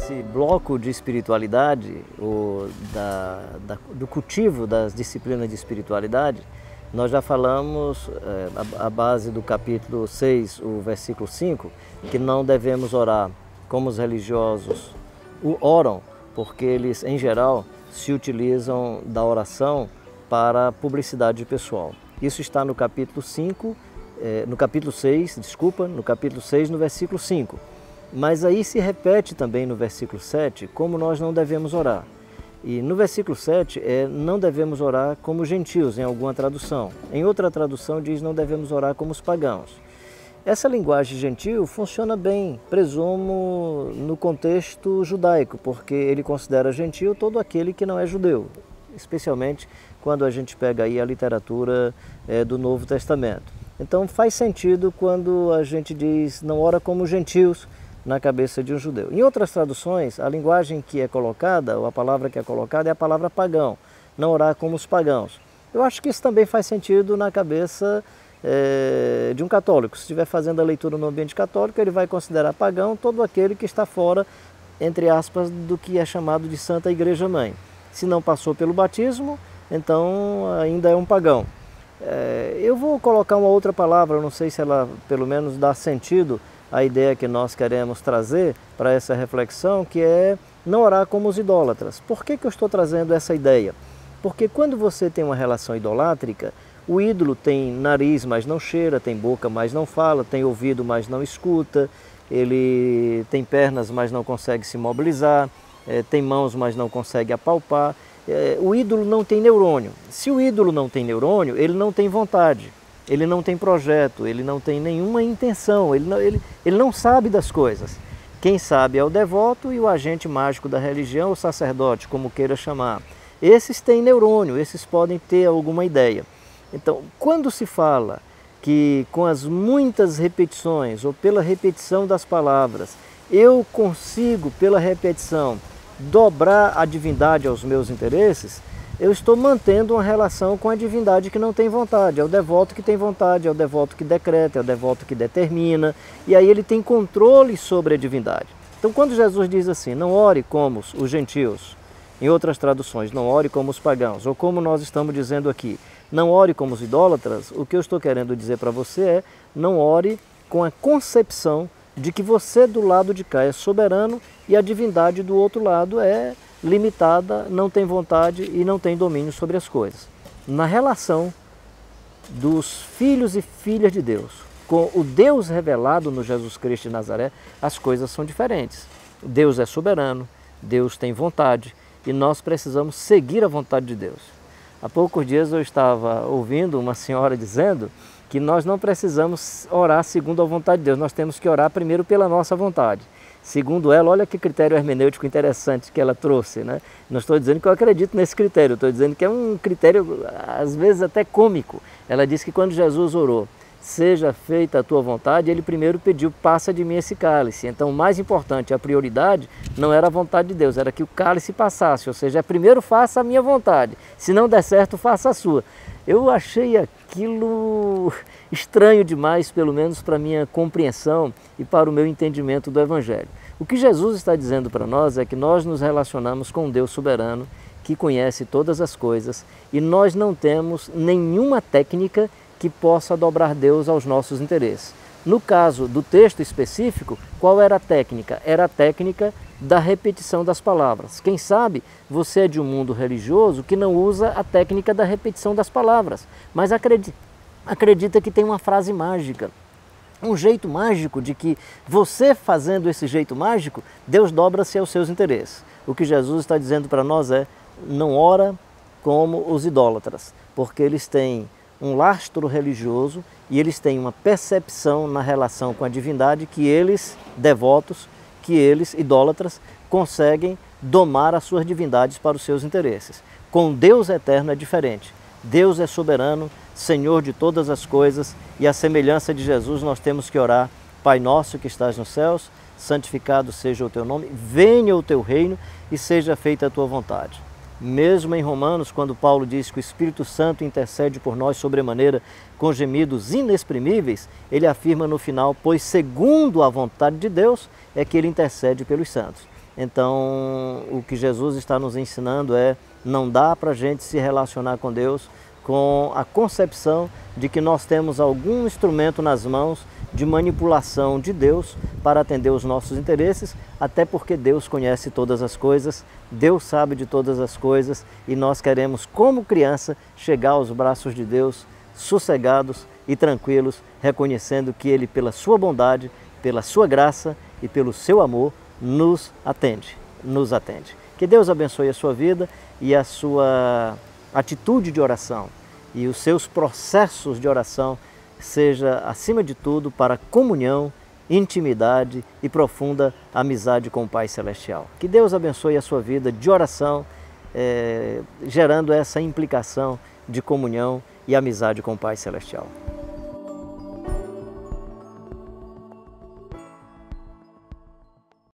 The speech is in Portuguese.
Nesse bloco de espiritualidade, do cultivo das disciplinas de espiritualidade, nós já falamos, a base do capítulo 6, o versículo 5, que não devemos orar como os religiosos oram, porque eles, em geral, se utilizam da oração para publicidade pessoal. Isso está no capítulo 5, no capítulo 6, no versículo 5. Mas aí se repete também no versículo 7 como nós não devemos orar. E no versículo 7 não devemos orar como gentios, em alguma tradução. Em outra tradução diz não devemos orar como os pagãos. Essa linguagem gentil funciona bem, presumo, no contexto judaico, porque ele considera gentil todo aquele que não é judeu, especialmente quando a gente pega aí a literatura do Novo Testamento. Então faz sentido quando a gente diz não ora como gentios na cabeça de um judeu. Em outras traduções, a linguagem que é colocada, ou a palavra que é colocada é a palavra pagão, não orar como os pagãos. Eu acho que isso também faz sentido na cabeça de um católico. Se estiver fazendo a leitura no ambiente católico, ele vai considerar pagão todo aquele que está fora, entre aspas, do que é chamado de Santa Igreja Mãe. Se não passou pelo batismo, então ainda é um pagão. Eu vou colocar uma outra palavra, não sei se ela pelo menos dá sentido à ideia que nós queremos trazer para essa reflexão, que é não orar como os idólatras. Por que eu estou trazendo essa ideia? Porque quando você tem uma relação idolátrica, o ídolo tem nariz, mas não cheira, tem boca, mas não fala, tem ouvido, mas não escuta, ele tem pernas, mas não consegue se mobilizar, tem mãos, mas não consegue apalpar. O ídolo não tem neurônio. Se o ídolo não tem neurônio, ele não tem vontade, ele não tem projeto, ele não tem nenhuma intenção, ele não sabe das coisas. Quem sabe é o devoto e o agente mágico da religião, o sacerdote, como queira chamar. Esses têm neurônio, esses podem ter alguma ideia. Então, quando se fala que com as muitas repetições ou pela repetição das palavras, eu consigo, pela repetição, dobrar a divindade aos meus interesses, eu estou mantendo uma relação com a divindade que não tem vontade. É o devoto que tem vontade, é o devoto que decreta, é o devoto que determina, e aí ele tem controle sobre a divindade. Então, quando Jesus diz assim, não ore como os gentios, em outras traduções, não ore como os pagãos, ou como nós estamos dizendo aqui, não ore como os idólatras, o que eu estou querendo dizer para você é, não ore com a concepção de que você do lado de cá é soberano e a divindade do outro lado é limitada, não tem vontade e não tem domínio sobre as coisas. Na relação dos filhos e filhas de Deus com o Deus revelado no Jesus Cristo de Nazaré, as coisas são diferentes. Deus é soberano, Deus tem vontade e nós precisamos seguir a vontade de Deus. Há poucos dias eu estava ouvindo uma senhora dizendo que nós não precisamos orar segundo a vontade de Deus, nós temos que orar primeiro pela nossa vontade. Segundo ela, olha que critério hermenêutico interessante que ela trouxe, né? Não estou dizendo que eu acredito nesse critério, estou dizendo que é um critério, às vezes até cômico. Ela disse que quando Jesus orou, seja feita a tua vontade, ele primeiro pediu, passa de mim esse cálice. Então o mais importante, a prioridade, não era a vontade de Deus, era que o cálice passasse, ou seja, primeiro faça a minha vontade, se não der certo, faça a sua. Eu achei aquilo estranho demais, pelo menos para a minha compreensão e para o meu entendimento do Evangelho. O que Jesus está dizendo para nós é que nós nos relacionamos com um Deus soberano, que conhece todas as coisas, e nós não temos nenhuma técnica que possa dobrar Deus aos nossos interesses. No caso do texto específico, qual era a técnica? Era a técnica da repetição das palavras. Quem sabe você é de um mundo religioso que não usa a técnica da repetição das palavras, mas acredita que tem uma frase mágica, um jeito mágico de que você fazendo esse jeito mágico, Deus dobra-se aos seus interesses. O que Jesus está dizendo para nós é, não ora como os idólatras, porque eles têm um lastro religioso e eles têm uma percepção na relação com a divindade que eles, devotos, que eles, idólatras, conseguem domar as suas divindades para os seus interesses. Com Deus eterno é diferente. Deus é soberano, Senhor de todas as coisas, e à semelhança de Jesus nós temos que orar, Pai nosso que estás nos céus, santificado seja o teu nome, venha o teu reino e seja feita a tua vontade. Mesmo em Romanos, quando Paulo diz que o Espírito Santo intercede por nós sobremaneira com gemidos inexprimíveis, ele afirma no final, pois segundo a vontade de Deus é que ele intercede pelos santos. Então, o que Jesus está nos ensinando é: não dá para a gente se relacionar com Deus com a concepção de que nós temos algum instrumento nas mãos de manipulação de Deus para atender os nossos interesses, até porque Deus conhece todas as coisas, Deus sabe de todas as coisas, e nós queremos, como criança, chegar aos braços de Deus sossegados e tranquilos, reconhecendo que Ele, pela sua bondade, pela sua graça e pelo seu amor, nos atende. Que Deus abençoe a sua vida e a sua atitude de oração e os seus processos de oração seja, acima de tudo, para comunhão, intimidade e profunda amizade com o Pai Celestial. Que Deus abençoe a sua vida de oração, gerando essa implicação de comunhão e amizade com o Pai Celestial.